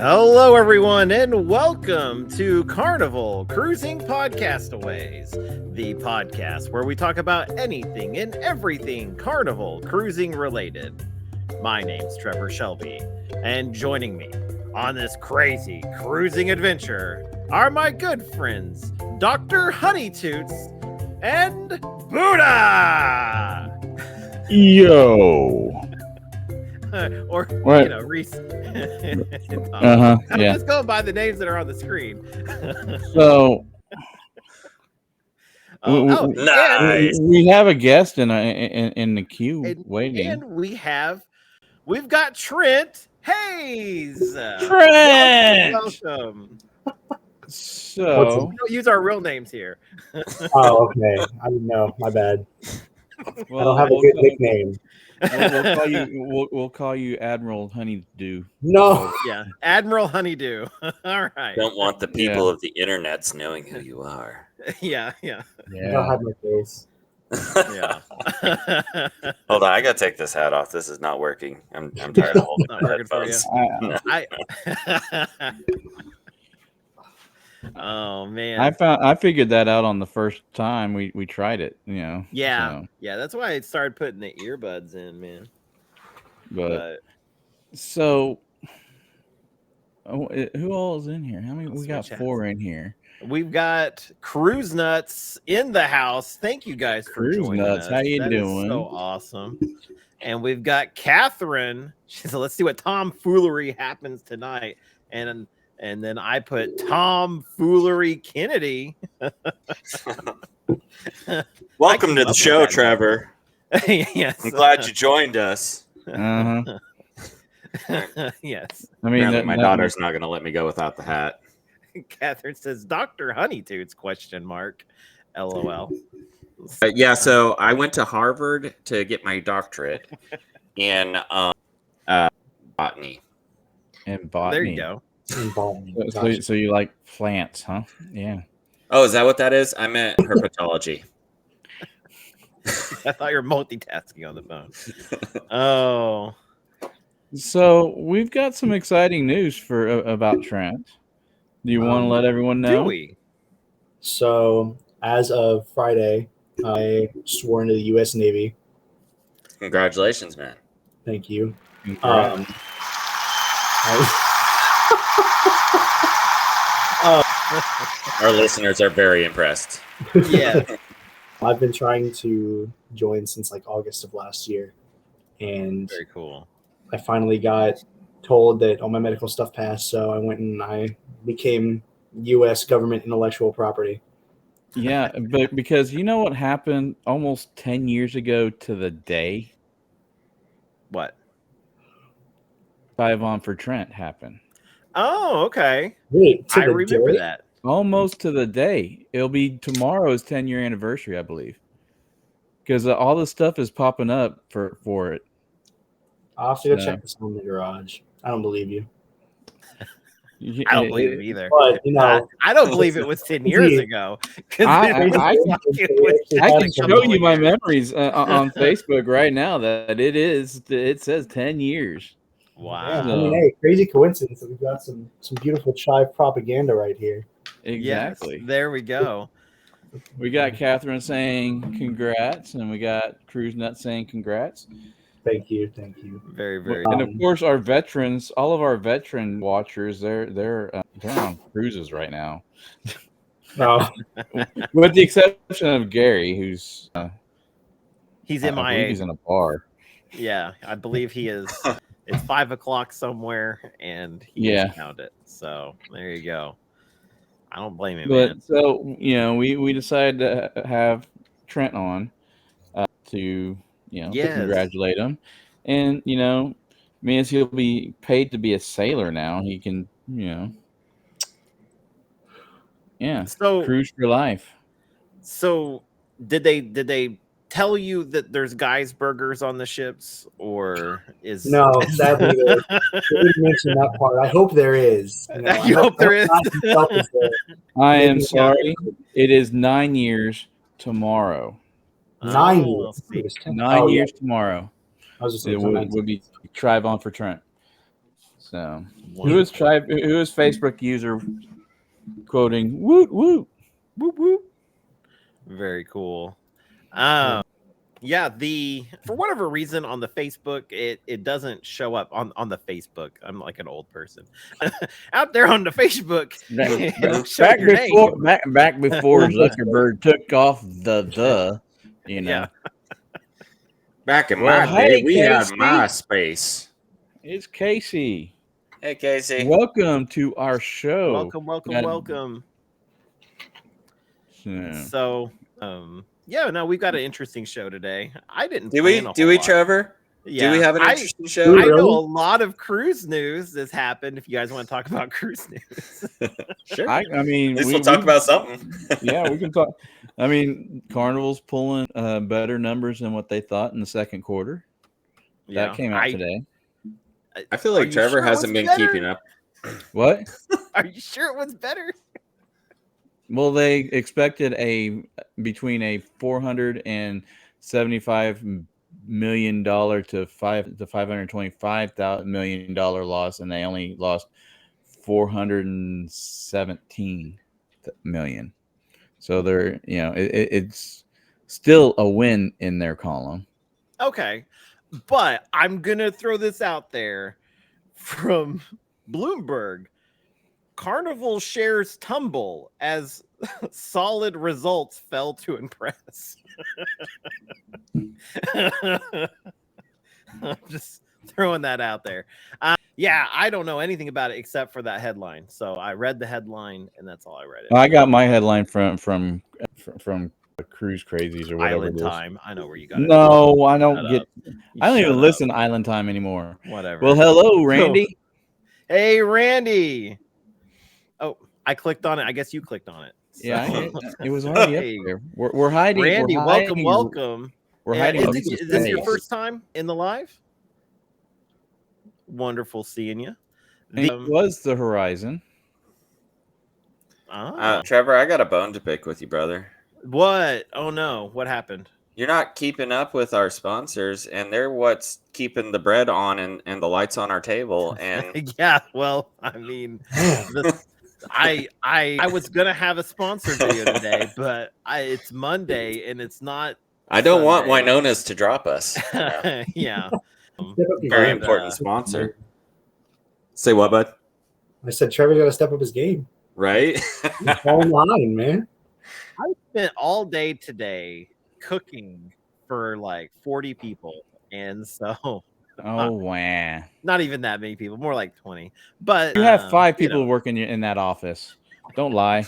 Hello, everyone, and welcome to Carnival Cruising Podcastaways, the podcast where we talk about anything and everything Carnival Cruising related. My name's Trevor Shelby, and joining me on this crazy cruising adventure are my good friends, Dr. Honeytoots and Buddha! Yo. Or, what? You know, Reese. I'm just going by the names that are on the screen. So, nice. We have a guest in the queue waiting. And we've got Trent Hayes. Trent! Welcome. So, we don't use our real names here. Oh, okay. I didn't know. My bad. well, I don't have a good nickname. We'll call you Admiral Honeydew. No. Yeah, Admiral Honeydew. All right. Don't want the people of the internets knowing who you are. Yeah. I don't have my face. Yeah. Hold on, I gotta take this hat off. This is not working. I'm tired of holding Not my working for you. headphones. Oh man. I figured that out on the first time we tried it. Yeah. So. Yeah. That's why I started putting the earbuds in, man. But so, who all is in here? How many? We got 4 in here. We've got Cruise Nuts in the house. Thank you guys for joining us. How you that doing? Is so awesome. And we've got Catherine. She said, "Let's see what tomfoolery happens tonight." And then I put tomfoolery Kennedy. Welcome to the show, Trevor. Yes. I'm glad you joined us. Uh-huh. Yes. I mean, my daughter's not going to let me go without the hat. Catherine says, "Dr. Honeytoots?" ? LOL. Yeah, so I went to Harvard to get my doctorate in botany. And botany. There you go. So you like plants, huh? Yeah. Oh, is that what that is? I meant herpetology. I thought you were multitasking on the phone. Oh. So we've got some exciting news about Trent. Do you want to let everyone know? Do we? So, as of Friday, I swore into the U.S. Navy. Congratulations, man. Thank you. Our listeners are very impressed. Yeah. I've been trying to join since like August of last year, and Very cool. I finally got told that all my medical stuff passed, so I went and I became U.S. government intellectual property. Yeah, but because you know what happened almost 10 years ago to the day? What? 5 on for Trent happened. Oh, okay. Wait, I remember that. Almost to the day. It'll be tomorrow's 10-year anniversary, I believe. Because all this stuff is popping up for it. I'll have to go check this on the garage. I don't believe you. I don't believe it either. But, I don't believe it was 10 years ago. I can show you my memories on Facebook right now that it says 10 years. Wow. Yeah, I mean, hey, crazy coincidence that we've got some beautiful chive propaganda right here. Exactly. Yes, there we go. We got Catherine saying congrats, and we got Cruise Nut saying congrats. Thank you. Very, very. And of course, our veterans, all of our veteran watchers, they're on cruises right now. No. With the exception of Gary, who's he's MIA. He's in a bar. Yeah, I believe he is. It's 5 o'clock somewhere, and he found it. So there you go. I don't blame him. But man. So we decided to have Trent on to congratulate him, and means he'll be paid to be a sailor now. He can so cruise for life. So did they tell you that there's guys burgers on the ships, or is no? Sadly, they didn't mention that part. I hope there is. I hope there is. I am sorry. It is 9 years tomorrow. 9 years. 9 years tomorrow. I was just it would be Trive on for Trent. So, who is Facebook user quoting "woot woot Whoop whoop"? Very cool. Yeah, for whatever reason on the Facebook, it doesn't show up on the Facebook. I'm like an old person out there on the Facebook. back before Zuckerberg took off the you know. Yeah. Back in my day, we had Casey. MySpace. It's Casey. Hey, Casey. Welcome to our show. Welcome. So, yeah, no, we've got an interesting show today. I didn't. Do we, Trevor? Yeah. Do we have an interesting show? I know a lot of cruise news has happened. If you guys want to talk about cruise news, Sure. I mean, we'll talk about something. Yeah, we can talk. I mean, Carnival's pulling better numbers than what they thought in the second quarter. Yeah, that came out today. I feel like Trevor hasn't been keeping up. What? Are you sure it was better? Well, they expected between a $475 million to $525 million loss, and they only lost $417 million. So they're, it's still a win in their column. Okay, but I'm gonna throw this out there from Bloomberg. Carnival shares tumble as solid results fell to impress. I'm just throwing that out there. Yeah, I don't know anything about it except for that headline. So I read the headline, and that's all I read. I got my headline from Cruise Crazies or whatever. Island Time. I know where you got it. No, I don't get. I don't even listen to Island Time anymore. Whatever. Well, hello, Randy. Hey, Randy. Oh, I clicked on it. I guess you clicked on it. So. Yeah, it was already up there. We're hiding. Randy, we're hiding, welcome. We're hiding. Is this your first time in the live? Wonderful seeing you. It was the Horizon. Trevor, I got a bone to pick with you, brother. What? Oh no! What happened? You're not keeping up with our sponsors, and they're what's keeping the bread on and the lights on our table. And yeah, well, I mean, I was gonna have a sponsor video today, but it's Monday and it's not. I don't want Winona's to drop us. Yeah, very important sponsor. Say what, bud? I said Trevor's got to step up his game. Right? Online, man. I spent all day today cooking for like 40 people, and so wow, not even that many people, more like 20. But you have 5 people working in that office. Don't lie.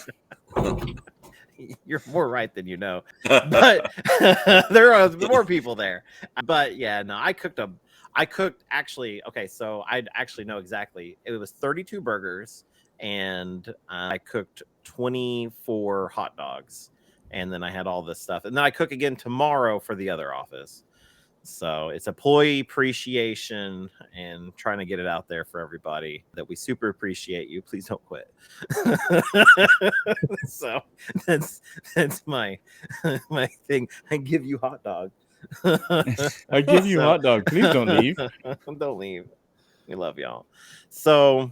You're more right than you know. But there are more people there. But yeah, no, I cooked actually. Okay, so I actually know exactly. It was 32 burgers, and I cooked 24 hot dogs, and then I had all this stuff, and then I cook again tomorrow for the other office. So it's employee appreciation and trying to get it out there for everybody that we super appreciate you. Please don't quit. So that's my thing. I give you hot dog. I give you hot dog. Please don't leave. Don't leave. We love y'all. So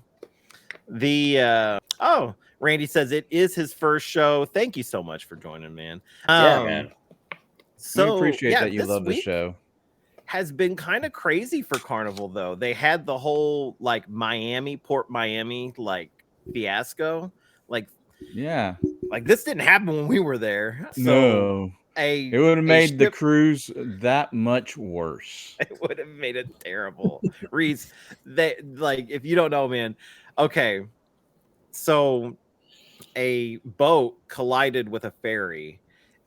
Randy says it is his first show. Thank you so much for joining, man. Yeah, man. So we appreciate that you love the show. Has been kind of crazy for Carnival, though. They had the whole like Port Miami like fiasco. Like, yeah, like this didn't happen when we were there. So no. It would have made the cruise that much worse. It would have made it terrible. Reese, if you don't know, man. Okay, so a boat collided with a ferry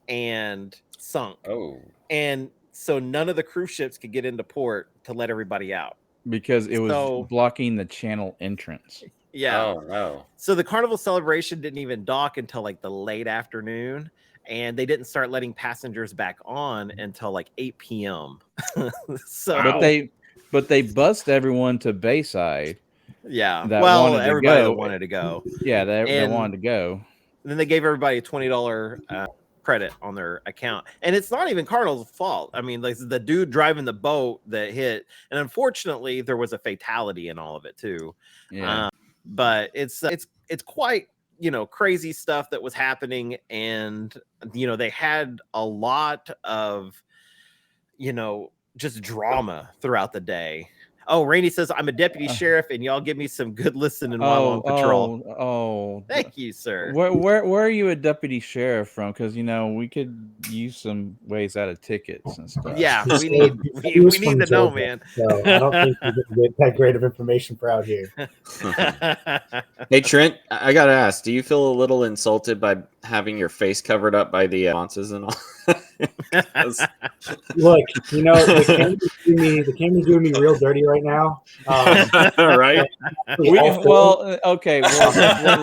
and sunk. Oh, and so none of the cruise ships could get into port to let everybody out because it was blocking the channel entrance. Yeah. Oh no. So the Carnival Celebration didn't even dock until like the late afternoon, and they didn't start letting passengers back on until like 8 p.m. but they bussed everyone to Bayside. Yeah. Well, everybody wanted to go. Yeah, they wanted to go. And then they gave everybody a $20 credit on their account, and it's not even Carnival's fault. I mean, like the dude driving the boat that hit, and unfortunately there was a fatality in all of it too. Yeah. But it's quite, you know, crazy stuff that was happening, and you know, they had a lot of, you know, just drama throughout the day. Oh, Rainey says, I'm a deputy sheriff, and y'all give me some good listening while on patrol. Oh, thank you, sir. Where are you a deputy sheriff from? Because, you know, we could use some ways out of tickets and stuff. Yeah, we need to know, man. So I don't think you get that great of information for out here. Hey, Trent, I got to ask, do you feel a little insulted by having your face covered up by the sponsors and all? Look, you know, the camera's doing me real dirty right now. Right? Okay. Well,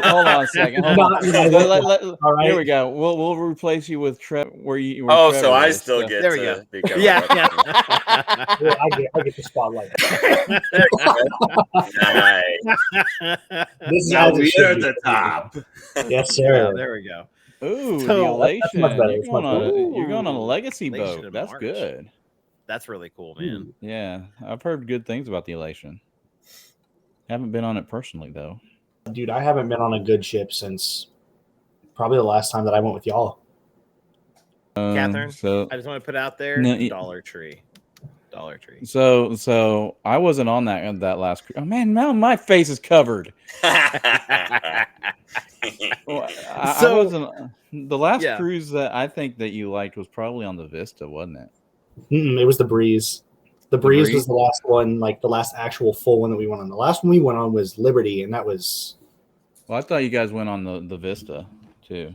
hold on a second. Hold on. All right. Here we go. We'll replace you with Trevor. Trevor so I is. still get there we to go. be covered Yeah. up. Yeah, I get the spotlight. Nice. This is Now how we it should are at be. the top. Yes, sir. Yeah, there we go. Ooh, So, the that's elation. much better. You're going on a legacy Elation boat. in That's March. good. That's really cool, man. Yeah, I've heard good things about the elation. Haven't been on it personally though. Dude, I haven't been on a good ship since probably the last time that I went with y'all. Catherine, so I just want to put out there, No, Dollar Tree. So I wasn't on that last cruise. Oh man, now my face is covered. Well, I wasn't. The last cruise that I think that you liked was probably on the Vista, wasn't it? It was the Breeze. The Breeze was the last one, like the last actual full one that we went on. The last one we went on was Liberty, and that was. Well, I thought you guys went on the Vista too.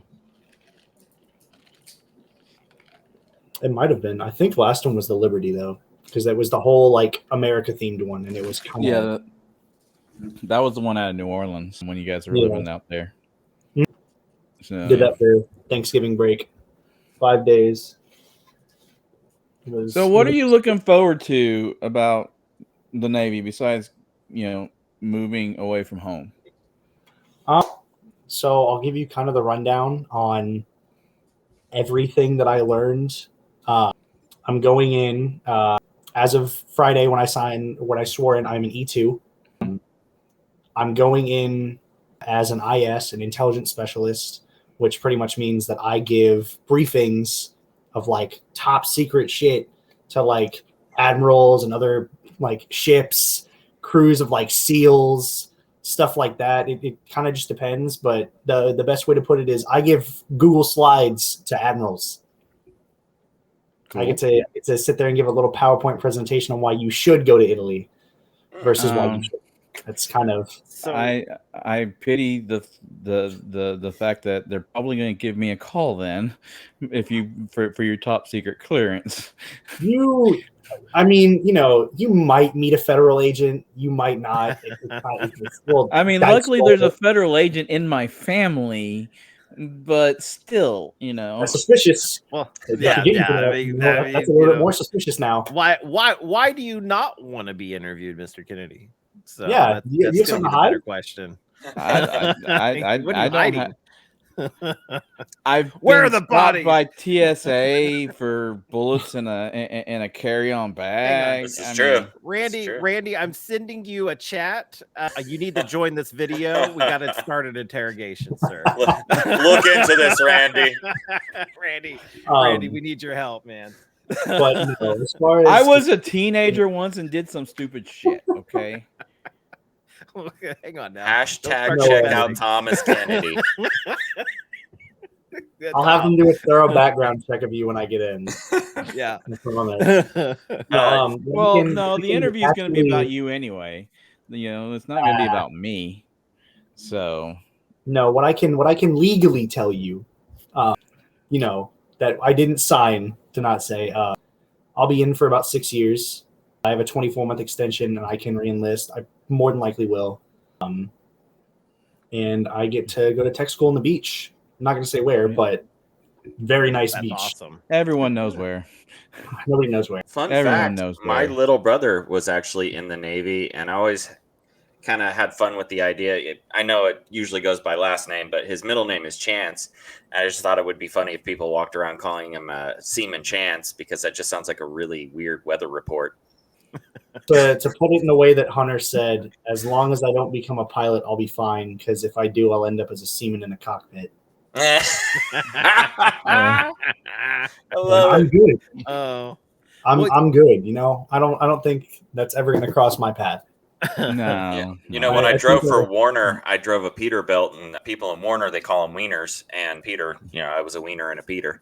It might have been. I think the last one was the Liberty though, because that was the whole like America themed one, and it was kind of that was the one out of New Orleans when you guys were living out there. So, did that for Thanksgiving break, 5 days. So what are you looking forward to about the Navy besides, you know, moving away from home? So I'll give you kind of the rundown on everything that I learned. I'm going in as of Friday when I swore in, I'm an E2. I'm going in as an IS, an intelligence specialist, which pretty much means that I give briefings of like top secret shit to like admirals and other like ships, crews of like SEALs, stuff like that. It kind of just depends, but the best way to put it is I give Google Slides to admirals. Cool. I get to sit there and give a little PowerPoint presentation on why you should go to Italy versus why you should. That's kind of. So I pity the fact that they're probably going to give me a call then, if you for your top secret clearance. I mean, you know, you might meet a federal agent, you might not. I mean, luckily there's a federal agent in my family, but still, you know, that's suspicious. Well, that's a little bit more suspicious now. Why do you not want to be interviewed, Mr. Kennedy? So yeah, that's you have something to hide? better question. I don't hiding? Where are the bodies? By TSA for bullets in a carry-on bag. This is true. Randy, I'm sending you a chat. You need to join this video. We got to start an interrogation, sir. Look into this, Randy. Randy, we need your help, man. But you know, as far as I was a teenager once and did some stupid shit. Okay. Hang on now. Hashtag check out Thomas Kennedy. I'll have them do a thorough background check of you when I get in. Yeah. The interview is going to be about you anyway. You know, it's not going to be about me. So. No, what I can legally tell you, you know, that I didn't sign to not say. I'll be in for about 6 years. I have a 24-month extension, and I can re-enlist. I more than likely will. And I get to go to tech school on the beach. I'm not going to say where, but very nice beach. Awesome. Everyone knows where. Nobody knows where. Fun fact, my little brother was actually in the Navy, and I always kind of had fun with the idea. I know it usually goes by last name, but his middle name is Chance. I just thought it would be funny if people walked around calling him Seaman Chance, because that just sounds like a really weird weather report. To put it in the way that Hunter said, as long as I don't become a pilot, I'll be fine, because if I do, I'll end up as a seaman in a cockpit. I love I'm it. good. Oh, I'm good. You know, I don't think that's ever going to cross my path. No. Yeah. You no. know, when I I drove think for that- Warner, I drove a Peterbilt, and people in Warner, they call them wieners. And Peter, I was a wiener and a Peter.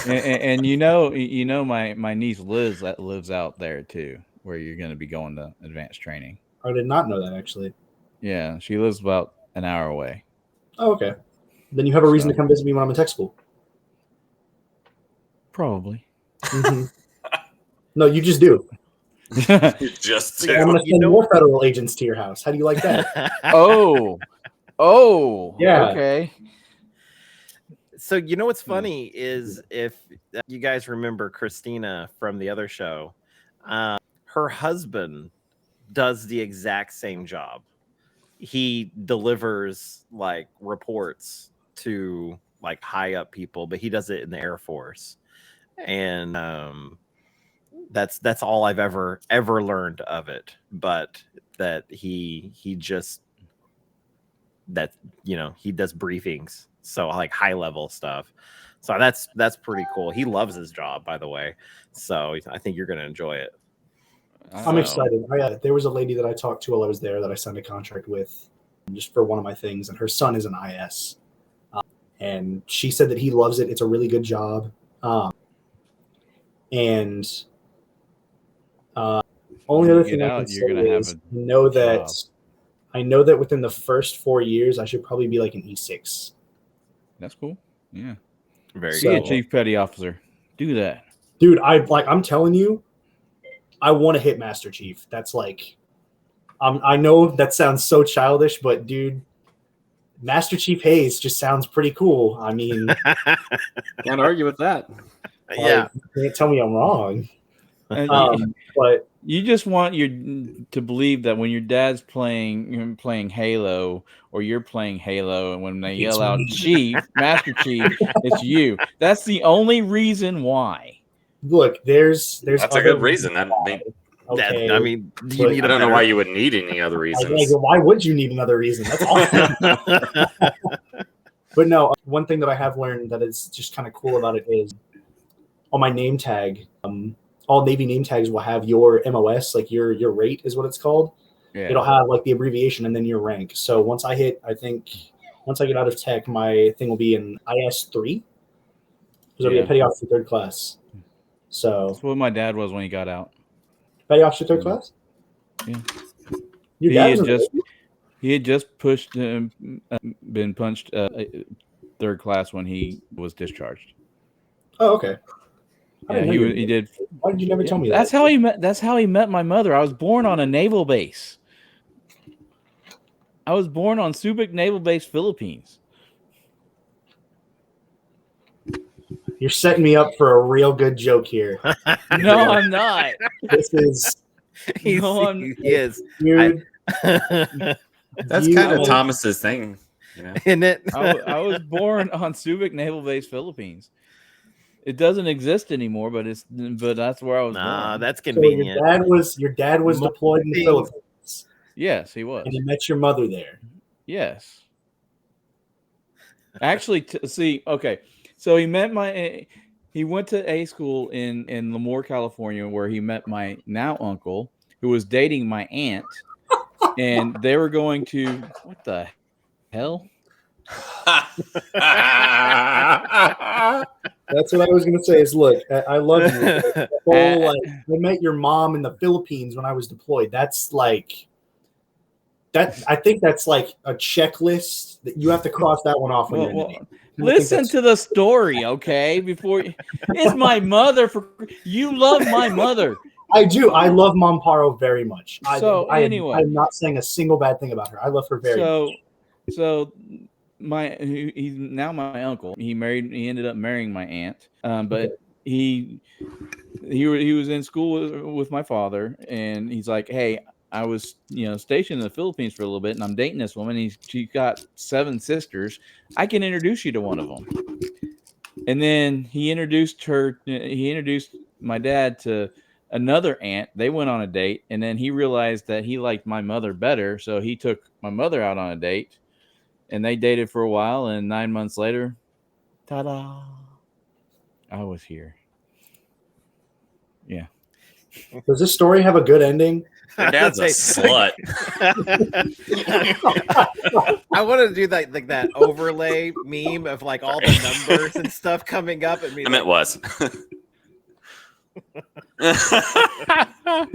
And you know, my niece Liz that lives out there too, where you're going to be going to advanced training. I did not know that, actually. Yeah, she lives about an hour away. Oh, okay. Then you have a reason to come visit me when I'm in tech school. Probably. Mm-hmm. No, you just do. Just I'm going to send more federal agents to your house. How do you like that? Oh, Yeah. Okay. So you know what's funny is, if you guys remember Christina from the other show, her husband does the exact same job. He delivers like reports to like high up people, but he does it in the Air Force. And that's all I've ever learned of it. But that he just, that he does briefings, so like high level stuff. So that's pretty cool. He loves his job, by the way. So I think you're gonna enjoy it. I'm excited. There was a lady that I talked to while I was there that I signed a contract with just for one of my things, and her son is an IS. And she said that he loves it. It's a really good job. And only other thing I can say is I know that within the first 4 years, I should probably be like an E6. That's cool. Yeah. Very Be a cool. chief petty officer. Do that. Dude, I'm telling you, I want to hit Master Chief. That's like, I know that sounds so childish, but dude, Master Chief Hayes just sounds pretty cool. I mean, can't argue with that. Yeah, you can't tell me I'm wrong. But you just want to believe that when your dad's playing Halo, or you're playing Halo, and when they yell out Chief, Master Chief, it's you. That's the only reason why. Look, there's that's a good reason. Okay. I mean, do you need? I don't know why you would need any other reasons. Why would you need another reason? That's awesome. But no, one thing that I have learned that is just kind of cool about it is on my name tag, all Navy name tags will have your MOS, like your rate is what it's called. Yeah. It'll have like the abbreviation and then your rank. So once I get out of tech, my thing will be in IS3. Because it'll be a petty officer 3rd class. So that's what my dad was when he got out. Petty officer 3rd class? Yeah. Your dad he had just been punched 3rd class when he was discharged. Oh, okay. Yeah, he did. Why did you never tell me that? That's how he met my mother. I was born on a naval base. I was born on Subic Naval Base, Philippines. You're setting me up for a real good joke here. No, I'm not. This is. He is. Dude, that's kind of Thomas's thing, Isn't it? I was born on Subic Naval Base, Philippines. It doesn't exist anymore, but that's where I was born. That's convenient. So your dad was deployed in the Philippines. Yes, he was. And he met your mother there. Yes. Actually, okay. So he went to A school in Lemoore, California, where he met my now uncle, who was dating my aunt, and they were going to, what the hell? That's what I was going to say is, look, I love you. The whole, I met your mom in the Philippines when I was deployed. That's like, I think that's like a checklist that you have to cross that one off. Listen to the story, okay? It's my mother. You love my mother. I do. I love Mom Paro very much. Anyway, I'm not saying a single bad thing about her. I love her very much. So he's now my uncle. He ended up marrying my aunt. But he was in school with my father, and he's like, "Hey, I was, stationed in the Philippines for a little bit, and I'm dating this woman. She got 7 sisters. I can introduce you to one of them. And then he introduced my dad to another aunt. They went on a date, and then he realized that he liked my mother better, so he took my mother out on a date, and they dated for a while. And 9 months later, ta-da! I was here. Yeah. Does this story have a good ending? Your dad's a slut. I want to do that overlay meme of like all the numbers and stuff coming up. I meant was. I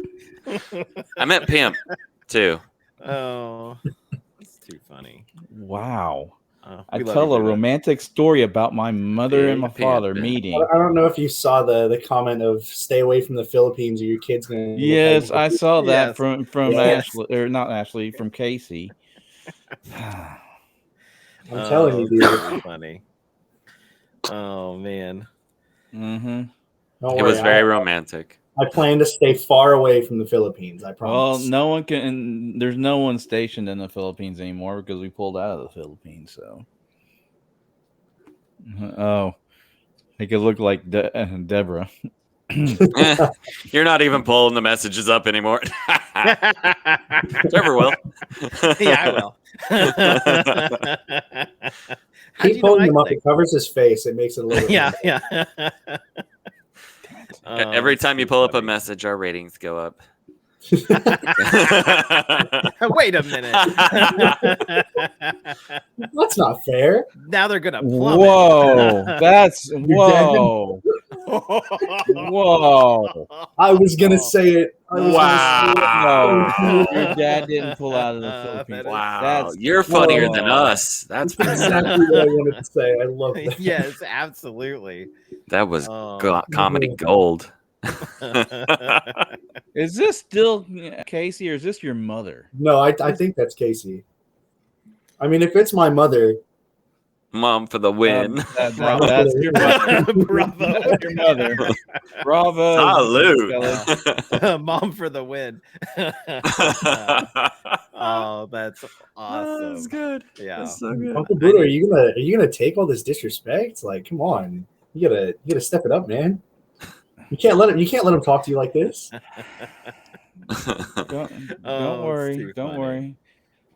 meant pimp too. Oh, that's too funny. Wow. I We love tell you, a David. romantic story about my mother and my father Pimp. meeting. I don't know if you saw the comment of "Stay away from the Philippines, or your kid's gonna." look Yes, like I saw that Yes. from Yes. Ashley, or not Ashley, from Casey. I'm telling you, dude. That's really funny. Oh man. Mm-hmm. Don't It worry, was very romantic. I plan to stay far away from the Philippines. I Well, promise. no one can. There's no one stationed in the Philippines anymore because we pulled out of the Philippines. So, oh, they could look like Deborah. You're not even pulling the messages up anymore. Trevor will. Yeah, I will. How'd Keep you know holding I him up. clicked? It covers his face. It makes it a little bit. Yeah, more- yeah. Every time you pull up a message, our ratings go up. Wait a minute. That's not fair. Now they're gonna plummet. Whoa, that's whoa, whoa. I was gonna say it. I was Wow. Your dad didn't pull out of the Philippines. Wow. That's You're funnier than whoa. us. That's That's exactly what I wanted to say. I love that. Yes, absolutely. that was Oh. comedy gold. Is this still Casey or is this your mother? No, I think that's Casey. I mean, if it's my mother, Mom for the win. That's your mother. Bravo. That's your mother. Bravo. Salute. Mom for the win. Oh, that's awesome. That's good. Yeah. That's so good. Uncle Buddha, are you gonna take all this disrespect? Like, come on, you gotta step it up, man. You can't let him talk to you like this. Don't Oh, worry. it's too Don't funny. worry.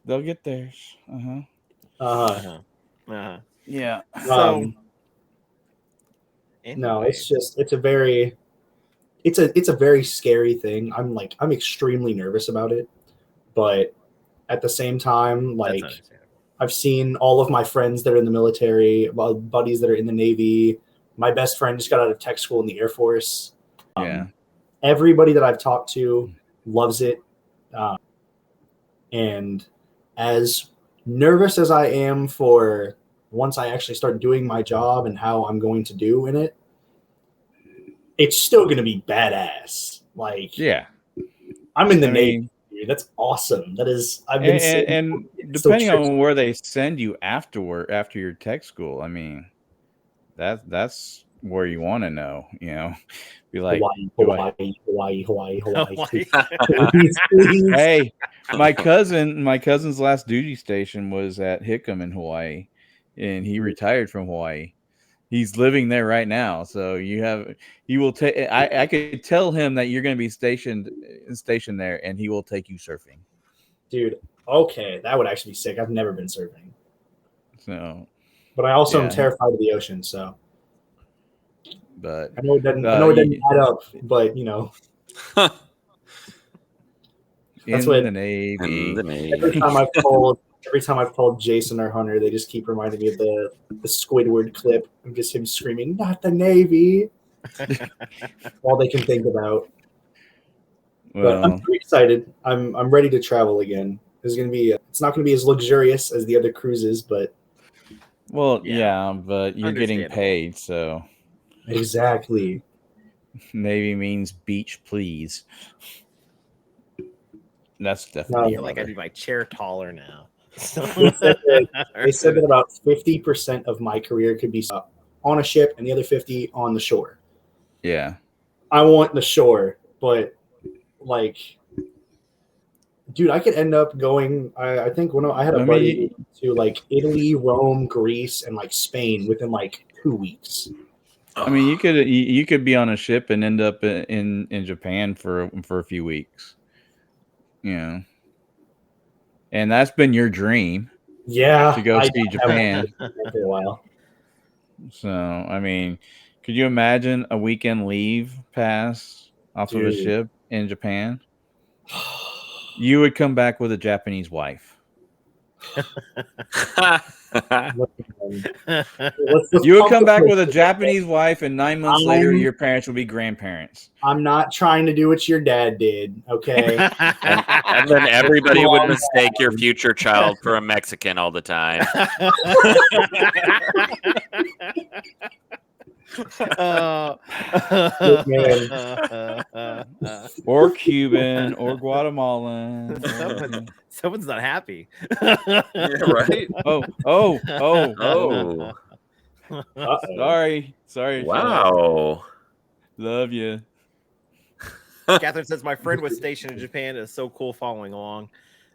They'll get theirs. Uh-huh. Yeah. So No, it's a very scary thing. I'm extremely nervous about it, but at the same time, like, that's understandable. I've seen all of my friends that are in the military, buddies that are in the Navy. My best friend just got out of tech school in the Air Force. Yeah. Everybody that I've talked to loves it. And as nervous as I am for once I actually start doing my job and how I'm going to do in it, it's still going to be badass. Like, Yeah. I'm in the Navy. Dude. That's awesome. That is, I've been and depending on where they send you after your tech school, I mean, that's where you want to know, be like, Hawaii. hey, my cousin's last duty station was at Hickam in Hawaii, and he retired from Hawaii. He's living there right now, so he will take. I could tell him that you're going to be stationed there, and he will take you surfing. Dude, okay, that would actually be sick. I've never been surfing, so, but I also am terrified of the ocean. So, but I know it doesn't add up, but that's what the Navy. Every time I've told Jason or Hunter, they just keep reminding me of the Squidward clip of just him screaming, "Not the Navy!" All they can think about. But I'm pretty excited. I'm ready to travel again. It's not gonna be as luxurious as the other cruises, but but you're getting paid, so exactly. Navy means beach, please. That's definitely. I feel like I need my chair taller now. They said that about 50% of my career could be on a ship, and the other 50 on the shore. Yeah, I want the shore, but like, Dude, I could end up going. I think when I had a buddy to like Italy, Rome, Greece, and like Spain within like 2 weeks. I mean, you could be on a ship and end up in Japan for a few weeks. You know, and that's been your dream. Yeah, to go see Japan for a while. So, I mean, could you imagine a weekend leave pass off of a ship in Japan? You would come back with a Japanese wife. You would come back with a Japanese wife, and 9 months later, your parents would be grandparents. I'm not trying to do what your dad did, okay? and then everybody would mistake your future child for a Mexican all the time. Or Cuban, or Guatemalan. Someone's not happy. Yeah, right? Oh. Sorry. Wow. Love you. Catherine says, my friend was stationed in Japan. It's so cool following along.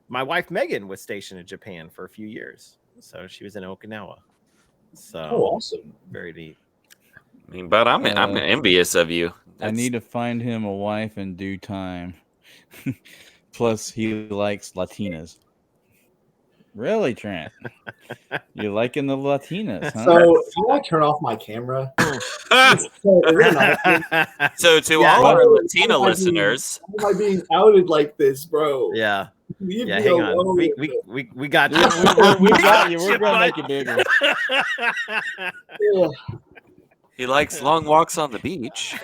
My wife, Megan, was stationed in Japan for a few years. So she was in Okinawa. So awesome. Very neat. I mean, but I'm envious of you. I need to find him a wife in due time. Plus, he likes Latinas. Really, Trent? You're liking the Latinas, huh? So, do I turn off my camera? So, to all our Latina listeners, why am I being outed like this, bro? Yeah. Leave yeah, me hang alone. on. We got you. we got you. We're gonna make it bigger. He likes long walks on the beach.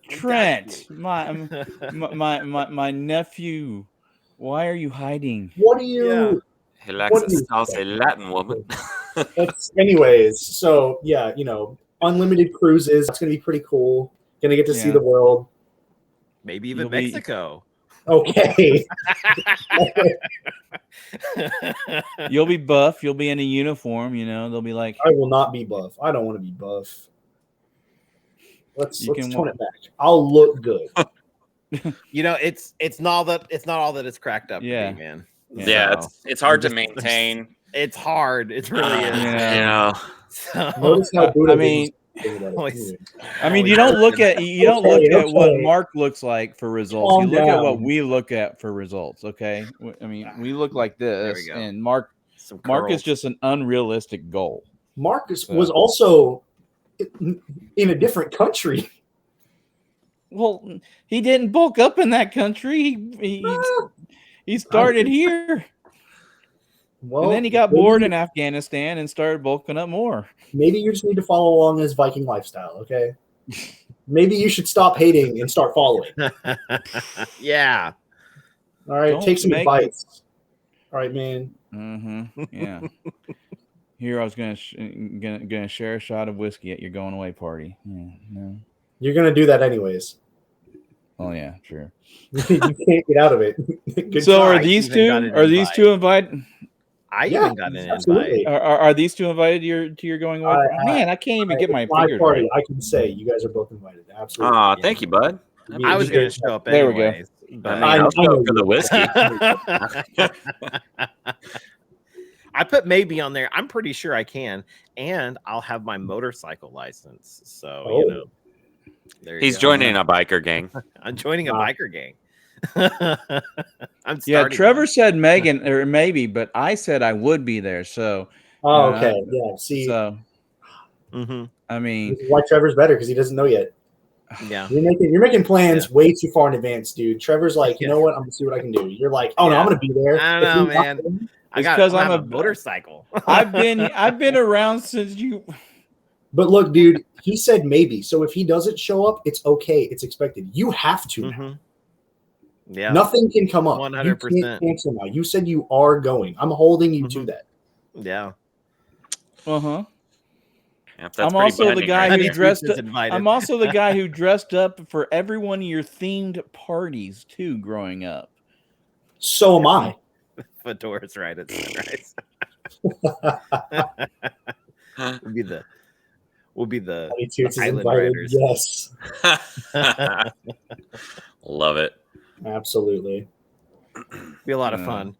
Trent, my nephew. Why are you hiding? What do you? Yeah. He likes a saucy Latin woman. Anyways, so yeah, unlimited cruises. That's gonna be pretty cool. Gonna get to see the world. Maybe even Mexico. Okay. You'll be buff. You'll be in a uniform. They'll be like, I will not be buff. I don't want to be buff. Let's tone it back. I'll look good. It's not all that it's cracked up to be, man. Yeah, it's hard to maintain. It's hard. It really is. Notice how I mean, you don't look at what Mark looks like for results. You look at what we look at for results. Okay, I mean, we look like this, and Mark is just an unrealistic goal. Marcus was also in a different country. Well, he didn't bulk up in that country. He started here. Well, and then he got bored in Afghanistan and started bulking up more. Maybe you just need to follow along his Viking lifestyle, okay? Maybe you should stop hating and start following. Yeah. All right, take some advice. All right, man. Mm-hmm. Yeah. Here I was gonna share a shot of whiskey at your going away party. Yeah, no. You're gonna do that anyways. Oh yeah, sure. You can't get out of it. So are these two invited? I even got an invite. Are these two invited to your going away? Man, I can't even get my fingers party. Right. I can say you guys are both invited. Absolutely. Thank you, bud. I was going to show up anyways. There we go. But I'll go for the whiskey. I put maybe on there. I'm pretty sure I can, and I'll have my motorcycle license. So he's joining a biker gang. I'm joining a biker gang. Trevor said Megan or maybe, but I said I would be there. So okay, yeah. See, I mean, this is why Trevor's better because he doesn't know yet. Yeah, you're making plans way too far in advance, dude. Trevor's like, you know what? I'm gonna see what I can do. You're like, no, I'm gonna be there. I don't know, man. Because I'm a motorcycle. I've been around since you. But look, dude, he said maybe. So if he doesn't show up, it's okay. It's expected. You have to. Now. Yeah. Nothing can come up. 100%. You can't cancel now. You said you are going. I'm holding you to that. Yeah. Uh-huh. Yep, I'm also the guy who dressed up. I'm also the guy who dressed up for every one of your themed parties too growing up. So am I. Fedora's right at sunrise. We'll be the island riders. Yes. Love it. Absolutely. Be a lot of fun.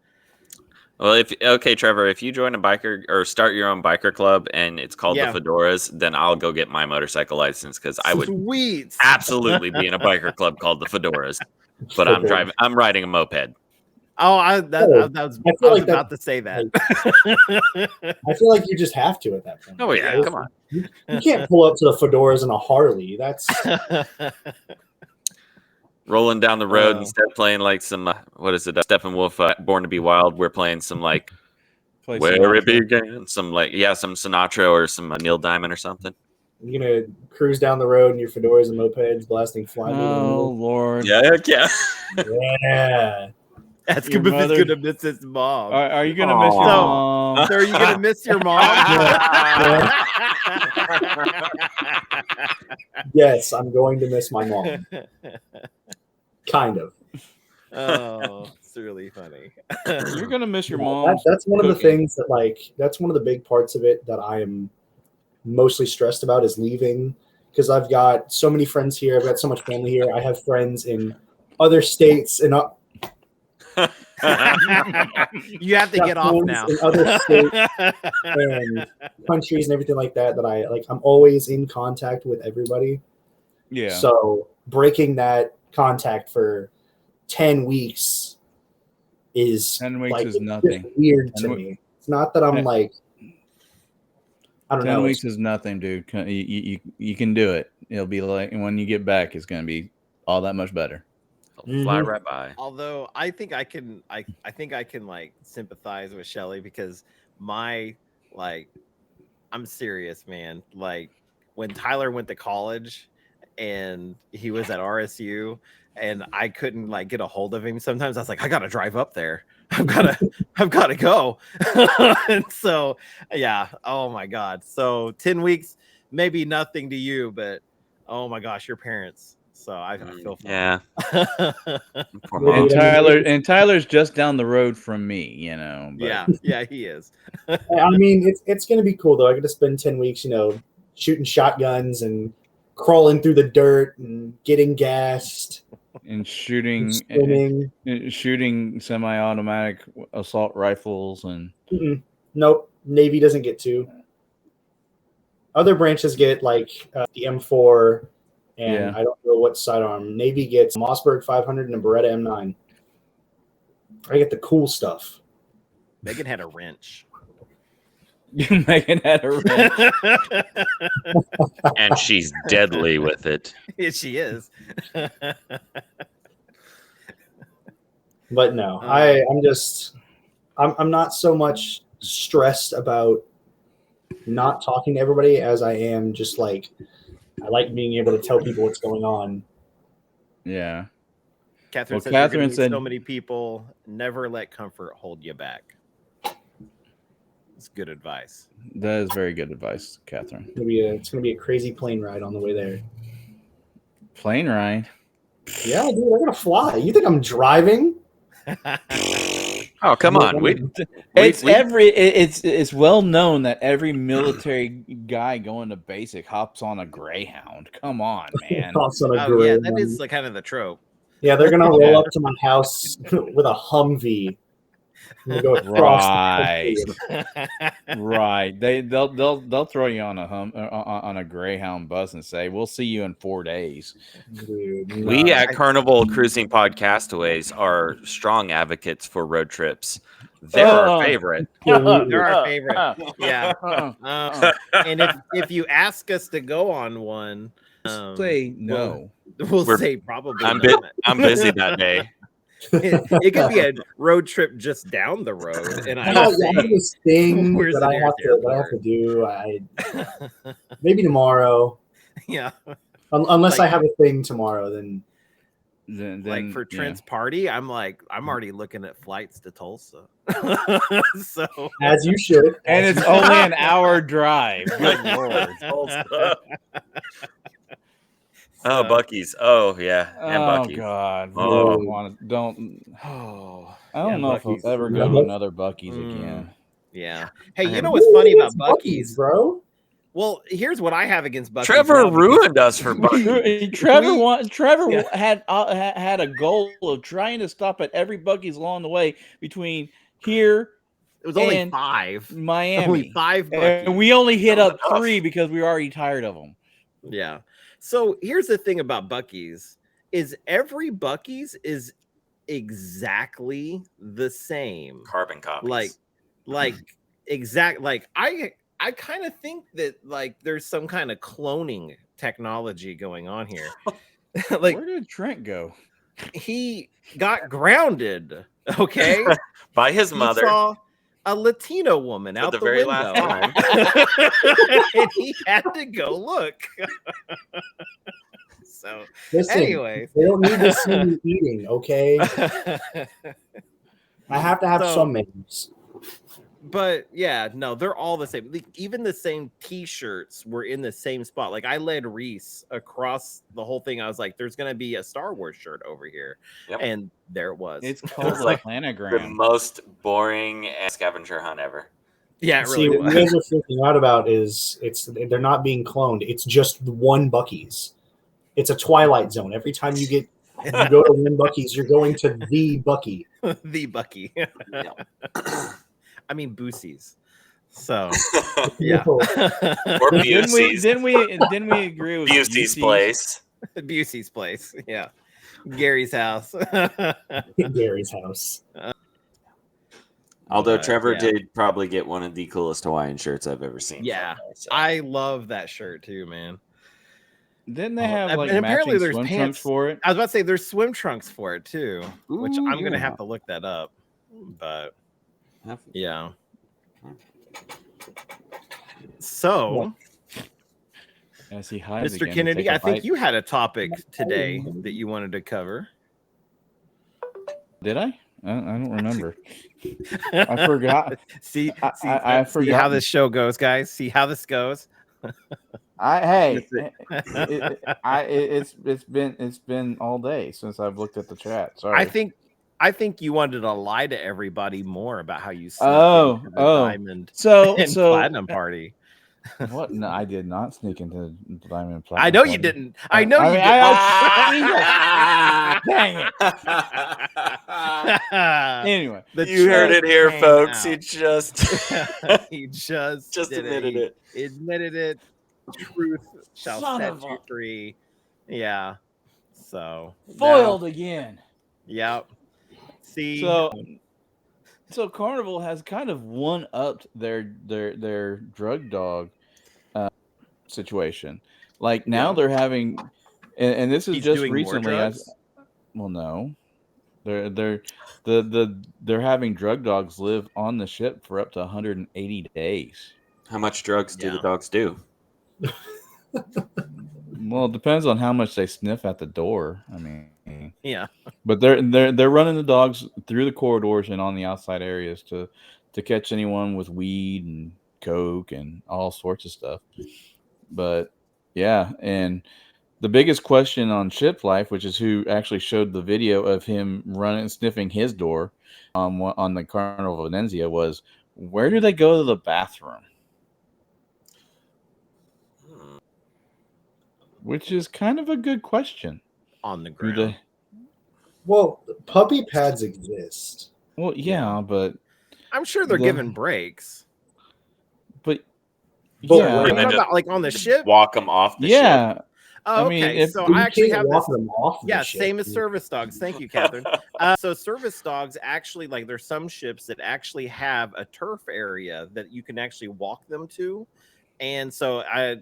Well, Trevor, if you join a biker or start your own biker club and it's called the Fedoras, then I'll go get my motorcycle license because I would absolutely be in a biker club called the Fedoras. But I'm riding a moped. Oh, I was about to say that. I feel like you just have to at that point. Oh yeah, come on. You can't pull up to the Fedoras in a Harley. That's rolling down the road instead of playing like some what is it? Steppenwolf, Born to Be Wild. We're playing some like Where It Began, some some Sinatra or some Neil Diamond or something. You're gonna cruise down the road in your fedoras and mopeds, blasting Fly Me. Oh Lord! Yeah. Yeah. That's gonna miss his mom. Are you gonna miss your mom? So are you gonna miss your mom? Yes, I'm going to miss my mom. Kind of. Oh, it's really funny. You're gonna miss your mom. That's one of the things that that's one of the big parts of it that I am mostly stressed about is leaving, because I've got so many friends here. I've got so much family here. I have friends in other states and you have to get off now. In other states and countries and everything like that I'm always in contact with everybody. Yeah. So breaking that contact for 10 weeks is 10 weeks is nothing. Weird to me. It's not that I'm I don't know. 10 weeks is nothing, dude. You can do it. It'll be like, and when you get back, it's gonna be all that much better. Fly right by. Although I think I can like sympathize with Shelly, because I'm serious, man. Like when Tyler went to college and he was at RSU and I couldn't like get a hold of him, sometimes I was like, I gotta drive up there. I've gotta go. And so yeah, oh my God. So 10 weeks, maybe nothing to you, but oh my gosh, your parents. So I feel fine. Yeah. And Tyler's just down the road from me, you know. But. Yeah, he is. I mean, it's gonna be cool though. I get to spend 10 weeks, shooting shotguns and crawling through the dirt and getting gassed and shooting semi-automatic assault rifles and. Nope, Navy doesn't get to. Other branches get like the M4. And I don't know what sidearm. Navy gets Mossberg 500 and a Beretta M9. I get the cool stuff. Megan had a wrench. Megan had a wrench. And she's deadly with it. Yeah, she is. But no, I'm not so much stressed about not talking to everybody as I am just like, I like being able to tell people what's going on. Yeah. Catherine said so many people, never let comfort hold you back. It's good advice. That is very good advice, Catherine. It's gonna be a crazy plane ride on the way there. Plane ride? Yeah, dude, I'm gonna fly. You think I'm driving? Oh, come on. It's well known that every military guy going to basic hops on a Greyhound. Come on, man. Yeah, that is like kind of the trope. Yeah, they're gonna roll up to my house with a Humvee. Go right. Right. They'll throw you on a Greyhound bus and say, "We'll see you in 4 days." Dude, we at Carnival Cruising Podcastaways are strong advocates for road trips. They're our favorite. They're our favorite. Yeah. And if you ask us to go on one, say no. We'll say probably. I'm busy that day. It could be a road trip just down the road, and I have this thing that I have to do. Maybe tomorrow. Yeah. Unless I have a thing tomorrow, then like for Trent's party, I'm already looking at flights to Tulsa. So as you should, and it's only an hour drive. Good Lord, Tulsa. Oh, Buc-ee's. Oh, yeah. And Buc-ee's. God. Oh. I don't know if I'll ever go to another Buc-ee's again. Yeah. Hey, you know what's funny about Buc-ee's, bro? Well, here's what I have against Buc-ee's. Trevor ruined us for Buc-ee's. Trevor had a goal of trying to stop at every Buc-ee's along the way between here. It was only 5. Miami. Only 5 Buc-ee's. And we only hit up 3 because we were already tired of them. Yeah. So here's the thing about Buc-ee's is every Buc-ee's is exactly the same. Carbon copies. Like I kind of think that like there's some kind of cloning technology going on here. Like, where did Trent go? He got grounded, okay? By his mother. He saw a Latino woman out the very window. Last time. And he had to go look. So, listen, anyway, they don't need to see me eating, okay? I have to have some menus. But yeah, no, they're all the same. Like, even the same T-shirts were in the same spot. Like I led Reese across the whole thing. I was like, "There's gonna be a Star Wars shirt over here," and there it was. It's called like planogram. The most boring scavenger hunt ever. Yeah, it really. What you guys are freaking out about is they're not being cloned. It's just one Buc-ee's. It's a Twilight Zone. Every time you go to one Buc-ee's, you're going to the Buc-ee. The Buc-ee. I mean Boosie's. So yeah. Or Busey's. Didn't we agree with Busey's place? Busey's place. Yeah. Gary's house. Gary's house. Although Trevor did probably get one of the coolest Hawaiian shirts I've ever seen. Yeah. I love that shirt too, man. Didn't they have like and apparently there's swim pants trunks for it? I was about to say there's swim trunks for it too, which Ooh, I'm gonna have to look that up. But yeah. So, Mr. Kennedy, I think you had a topic today that you wanted to cover. Did I? I don't remember. I forgot. See I forgot how this show goes, guys. See how this goes. It's been all day since I've looked at the chat. Sorry. I think you wanted to lie to everybody more about how you snuck into the diamond and platinum party. What? No, I did not sneak into the diamond and platinum. I know party. you didn't. I know you didn't. Dang it. Anyway, you heard it here, folks. He just admitted it. Admitted it. Truth shall set you free. Yeah. So foiled again. Yep. See, so Carnival has kind of one-upped their drug dog situation. Like now they're having, and this is just recently. No, they're having drug dogs live on the ship for up to 180 days. How much drugs do the dogs do? Well, it depends on how much they sniff at the door. I mean, yeah. But they're running the dogs through the corridors and on the outside areas to catch anyone with weed and coke and all sorts of stuff. But yeah, and the biggest question on Ship Life, which is who actually showed the video of him running sniffing his door on the Carnival Venezia, was where do they go to the bathroom? Which is kind of a good question. On the ground. Well, puppy pads exist. Well, yeah, but I'm sure they're given breaks. But yeah, about, like on the ship, walk them off the ship. Oh, okay. So I actually have this. Same as service dogs. Thank you, Catherine. So service dogs actually, like, there's some ships that actually have a turf area that you can actually walk them to. And so I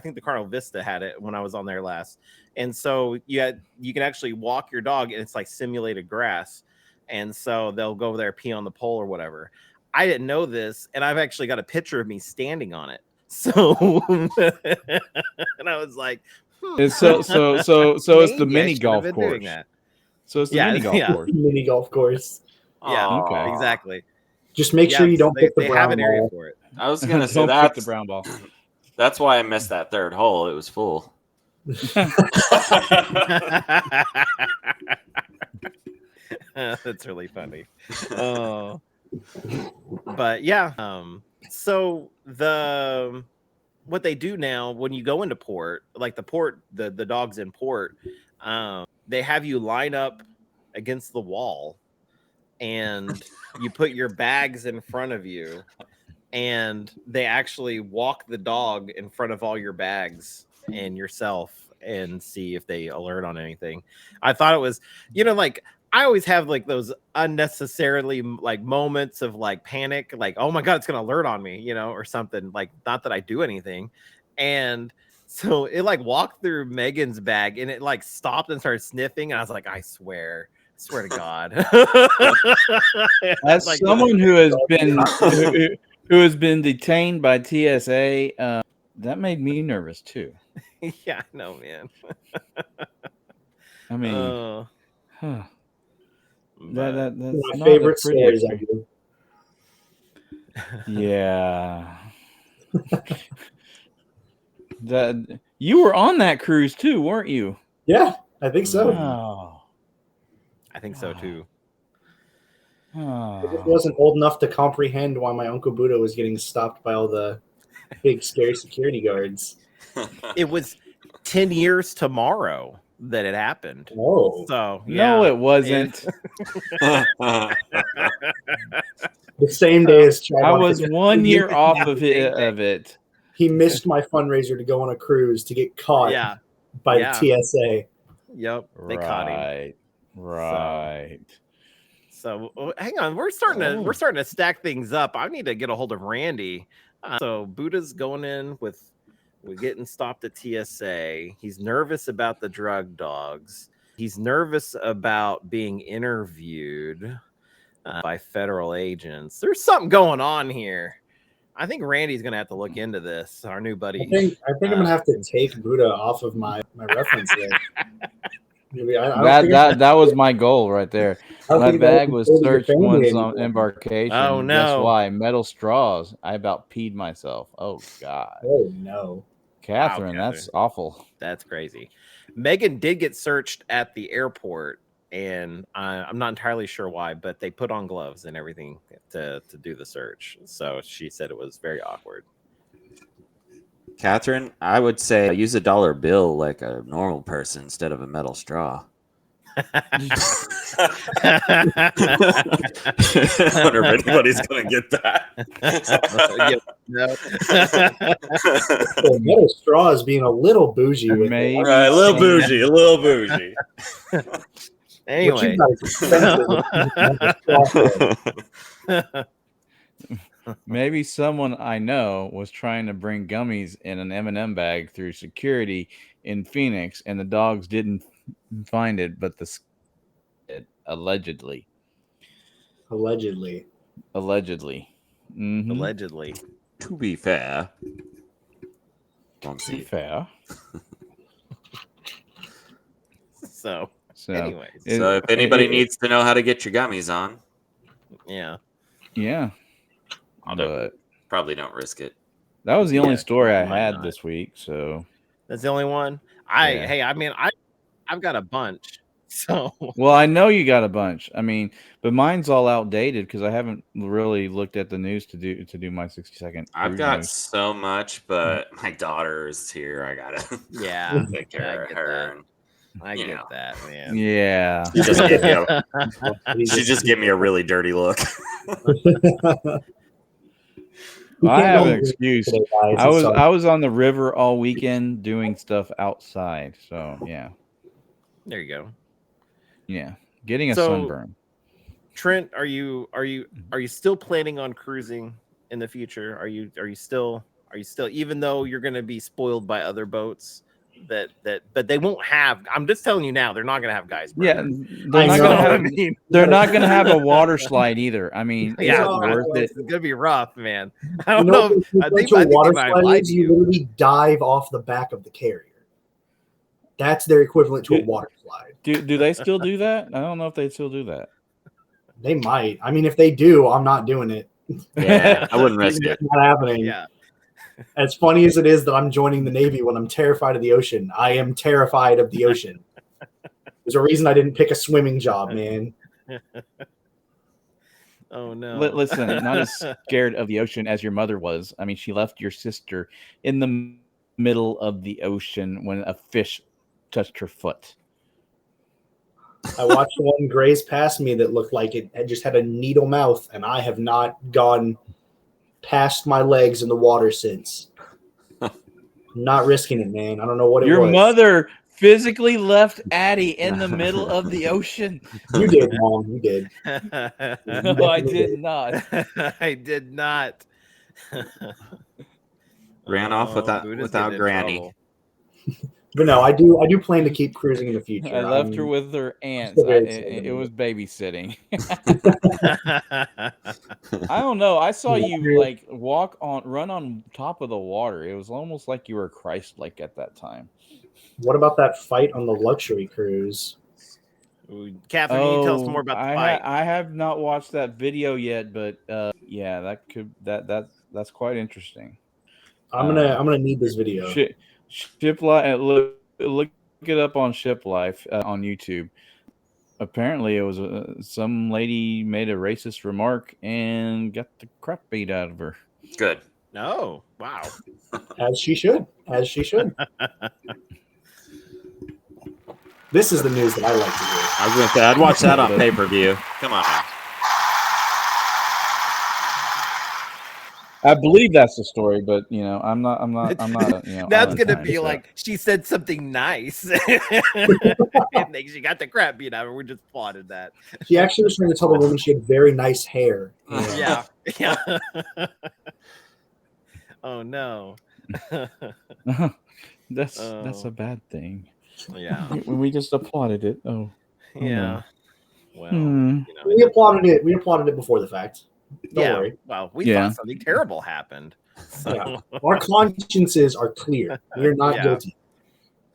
think the Carnival Vista had it when I was on there last. And so you can actually walk your dog, and it's like simulated grass. And so they'll go over there, pee on the pole or whatever. I didn't know this, and I've actually got a picture of me standing on it. So and I was like, so it's the mini golf course. So it's the mini golf course. Mini golf course. Yeah, okay, exactly. Just make sure you don't pick the brown have an area ball. for it. I was gonna say that's the brown ball. That's why I missed that third hole. It was full. That's really funny. Oh, but yeah. So the what they do now when you go into port, like the dogs in port, they have you line up against the wall, and you put your bags in front of you, and they actually walk the dog in front of all your bags and yourself and see if they alert on anything. I thought it was, like, I always have like those unnecessarily like moments of like panic, like, oh my God, it's going to alert on me, or something, like, not that I do anything. And so it like walked through Megan's bag and it like stopped and started sniffing. And I was like, I swear to God. As like, someone who has been detained by TSA, that made me nervous too. Yeah, I know, man. I mean, that's my favorite stories I do. Yeah. That you were on that cruise too, weren't you? Yeah, I think so. Oh. I think so too. I just wasn't old enough to comprehend why my Uncle Buddha was getting stopped by all the big scary security guards. It was 10 years tomorrow that it happened. Oh. So yeah. No, it wasn't. The same day as Chad. I was 1 year off of it. He missed my fundraiser to go on a cruise to get caught by the TSA. Yep, they caught him. Right. So hang on, we're starting to stack things up. I need to get a hold of Randy. So Buddha's going in with getting stopped at TSA. He's nervous about the drug dogs. He's nervous about being interviewed by federal agents. There's something going on here. I think Randy's gonna have to look into this. Our new buddy. I think I'm gonna have to take Buddha off of my reference list. That was my goal right there. My bag was searched once on embarkation. Oh no! Guess why? Metal straws. I about peed myself. Oh God! Oh no! Catherine, that's awful. That's crazy. Megan did get searched at the airport, and I'm not entirely sure why, but they put on gloves and everything to do the search. So she said it was very awkward. Catherine, I would say use a dollar bill like a normal person instead of a metal straw. I wonder if anybody's going to get that. So metal straw is being a little bougie. With it. Right, a little bougie. Anyway. Maybe someone I know was trying to bring gummies in an M&M bag through security in Phoenix, and the dogs didn't find it, but allegedly. Mm-hmm. Allegedly. To be fair. So anyways. So if anybody needs to know how to get your gummies on. Yeah. I'll do it. Probably don't risk it. That was the only story I had this week. So that's the only one. I've got a bunch. So well, I know you got a bunch. I mean, but mine's all outdated because I haven't really looked at the news to do my 60-second. I've got so much, but my daughter is here. I gotta take care of her. I get that, man. Yeah. She just gave me a really dirty look. I have an excuse. I was on the river all weekend doing stuff outside. So yeah. There you go. Yeah. Getting a sunburn. Trent, are you still planning on cruising in the future? Are you still even though you're gonna be spoiled by other boats? But they won't have. I'm just telling you now, they're not going to have guys. Yeah, they're not going to have a water slide either. I mean, it's going to be rough, man. I don't know. I think water slide is you literally dive off the back of the carrier. That's their equivalent to a water slide. Do they still do that? I don't know if they still do that. They might. I mean, if they do, I'm not doing it. Yeah, I wouldn't risk it. It's not happening. Yeah. As funny as it is that I'm joining the Navy when I'm terrified of the ocean, I am terrified of the ocean. There's a reason I didn't pick a swimming job, man. Oh no! Listen, not as scared of the ocean as your mother was. I mean, she left your sister in the middle of the ocean when a fish touched her foot. I watched one graze past me that looked like it just had a needle mouth, and I have not gone past my legs in the water since. I'm not risking it, man. I don't know what it was. Your mother physically left Addie in the middle of the ocean. You did, Mom. You did. No, I did not. I did not. Ran off without Granny. Trouble. But no, I do plan to keep cruising in the future. I left her with her aunts. It was babysitting. I don't know. I saw you like run on top of the water. It was almost like you were Christ-like at that time. What about that fight on the luxury cruise? Catherine, can you tell us more about the fight? I have not watched that video yet, but yeah, that's quite interesting. I'm gonna need this video. Ship Life, look it up on Ship Life on YouTube. Apparently, it was some lady made a racist remark and got the crap beat out of her. Good. No, wow. As she should. As she should. This is the news that I like to hear. I was going to say, I'd watch that on pay-per-view. Come on now. I believe that's the story, but I'm not. That's gonna be like she said something nice, and then she got the crap beat out of her. We just plotted that. She actually was trying to tell the woman she had very nice hair. Yeah. Oh no. That's a bad thing. Yeah. We just applauded it. Oh. Yeah. Well, we applauded it. We applauded it before the fact. Don't worry. Well, we thought something terrible happened. So. Yeah. Our consciences are clear. We're not guilty.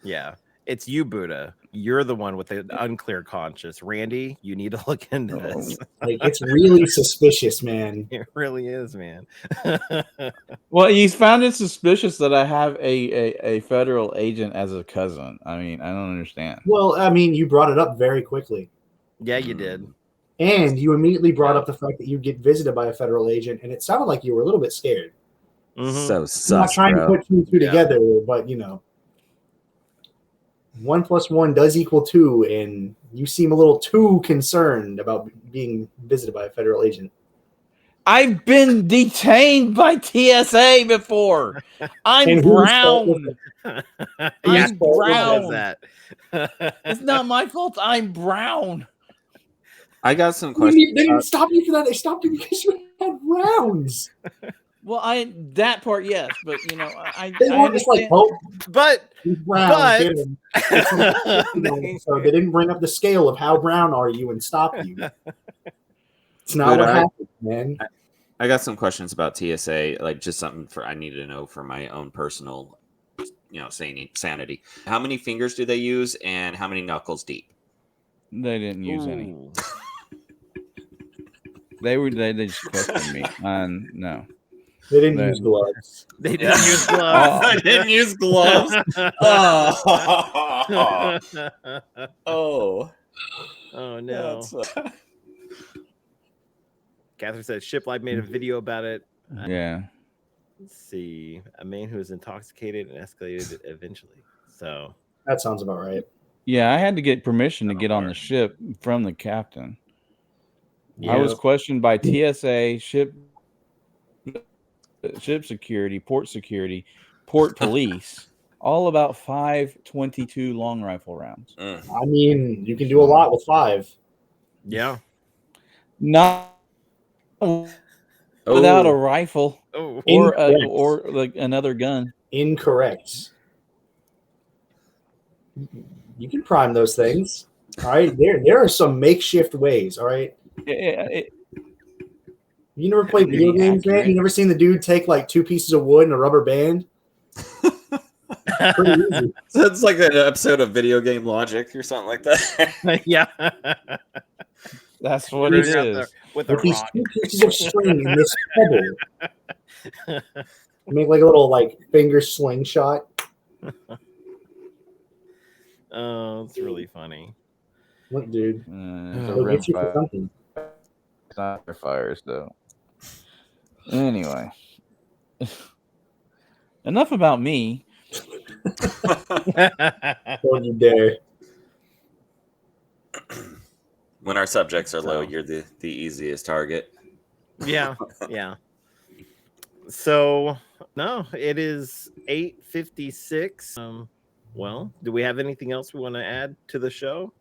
Yeah. It's you, Buddha. You're the one with the unclear conscience. Randy, you need to look into this. Like, it's really suspicious, man. It really is, man. Well, you found it suspicious that I have a federal agent as a cousin. I mean, I don't understand. Well, I mean, you brought it up very quickly. Yeah, you did. And you immediately brought up the fact that you get visited by a federal agent, and it sounded like you were a little bit scared. Mm-hmm. So sus, I'm not trying to put two and two together, but 1 + 1 does equal 2, and you seem a little too concerned about being visited by a federal agent. I've been detained by TSA before. I'm brown. I'm brown. It's not my fault. I'm brown. I got some questions. They didn't stop you for that. They stopped you because you had rounds. Well, that part, yes, but they weren't just like, so they didn't bring up the scale of how brown are you and stop you. It's not what happened, man. I got some questions about TSA, like just something I need to know for my own personal, sanity. How many fingers do they use, and how many knuckles deep? They didn't use any. They just questioned me. No. They didn't use gloves. They didn't use gloves. I didn't use gloves. Oh no. Catherine said Ship Life made a video about it. Yeah. Let's see. A man who was intoxicated and escalated eventually. So that sounds about right. Yeah, I had to get permission to get on the ship from the captain. Yeah. I was questioned by TSA, ship security, port police, all about 5.22 long rifle rounds. I mean, you can do a lot with 5. Yeah. Not without a rifle or like another gun. Incorrect. You can prime those things. All right. There are some makeshift ways. All right. You never played video games, man? You never seen the dude take like 2 pieces of wood and a rubber band? Pretty easy. That's like an episode of Video Game Logic or something like that. Yeah. That's what it is. With these 2 pieces of string in this pebble. Make like a little like finger slingshot. Oh, it's really funny. What, dude? not their fires, though. Anyway, enough about me. Don't you dare. When our subjects are low, you're the easiest target. Yeah. So no, it is 8:56. Well, do we have anything else we want to add to the show?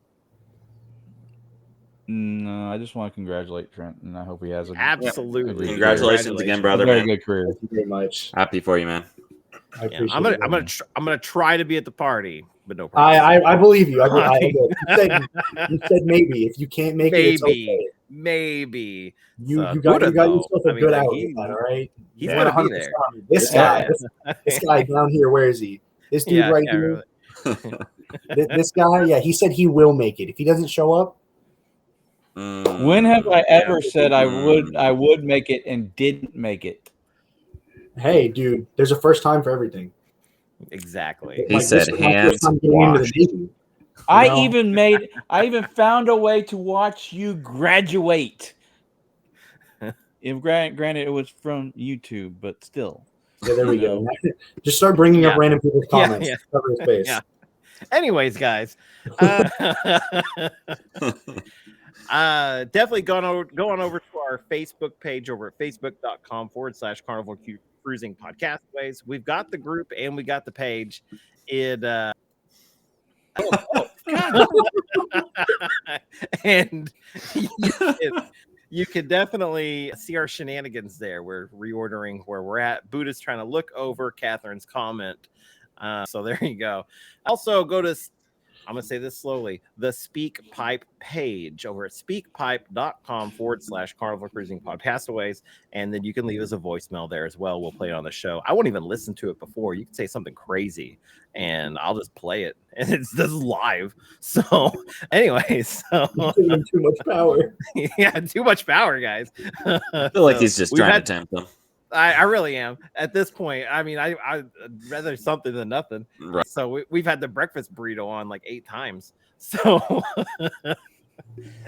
No, I just want to congratulate Trent, and I hope he has absolutely. Congratulations again, brother. Very good career. Thank you very much. Happy for you, man. I appreciate I'm gonna try to be at the party, but no problem. I believe you. You said maybe. If you can't make it, it's okay. Maybe you got yourself a good outlet, all right? He's gonna be there. This guy down here, where is he? This dude right here. Really. This guy, he said he will make it. If he doesn't show up, when have I ever said I would make it and didn't make it? Hey, dude, there's a first time for everything. Exactly. He said hands washed. I even found a way to watch you graduate. Granted, it was from YouTube, but still. Yeah, there we go. Just start bringing up random people's comments. Cover his face. Yeah. Anyways, guys, definitely go on over to our Facebook page over at facebook.com/Carnival Cruising Podcastways. We've got the group and we got the page. And you can definitely see our shenanigans there. We're reordering where we're at. Buddha's trying to look over Catherine's comment. So there you go. Also, go to, I'm going to say this slowly, the Speak Pipe page over at speakpipe.com/Carnival Cruising Podcastaways. And then you can leave us a voicemail there as well. We'll play it on the show. I won't even listen to it before. You can say something crazy and I'll just play it. And this is live. So anyways, too much power. Yeah, too much power, guys. I feel like he's just trying to tempt them. I really am at this point. I mean, I'd rather something than nothing. Right. So we've had the breakfast burrito on like 8 times. So,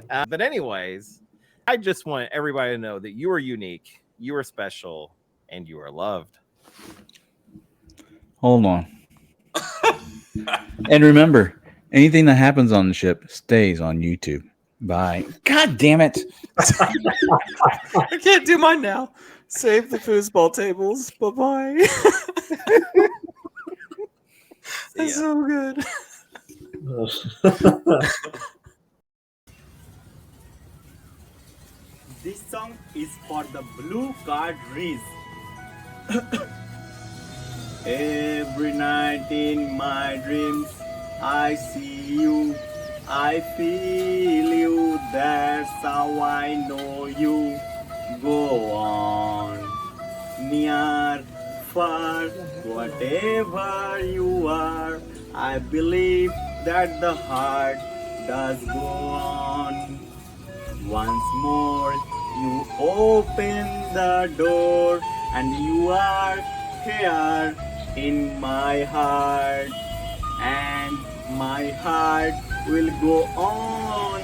but anyways, I just want everybody to know that you are unique, you are special, and you are loved. Hold on. And remember, anything that happens on the ship stays on YouTube. Bye. God damn it. I can't do mine now. Save the foosball tables. Bye-bye. That's so good. This song is for the blue card Reese. Every night in my dreams, I see you, I feel you, that's how I know you. Go on, near, far, whatever you are, I believe that the heart does go on. Once more, you open the door and you are here in my heart, and my heart will go on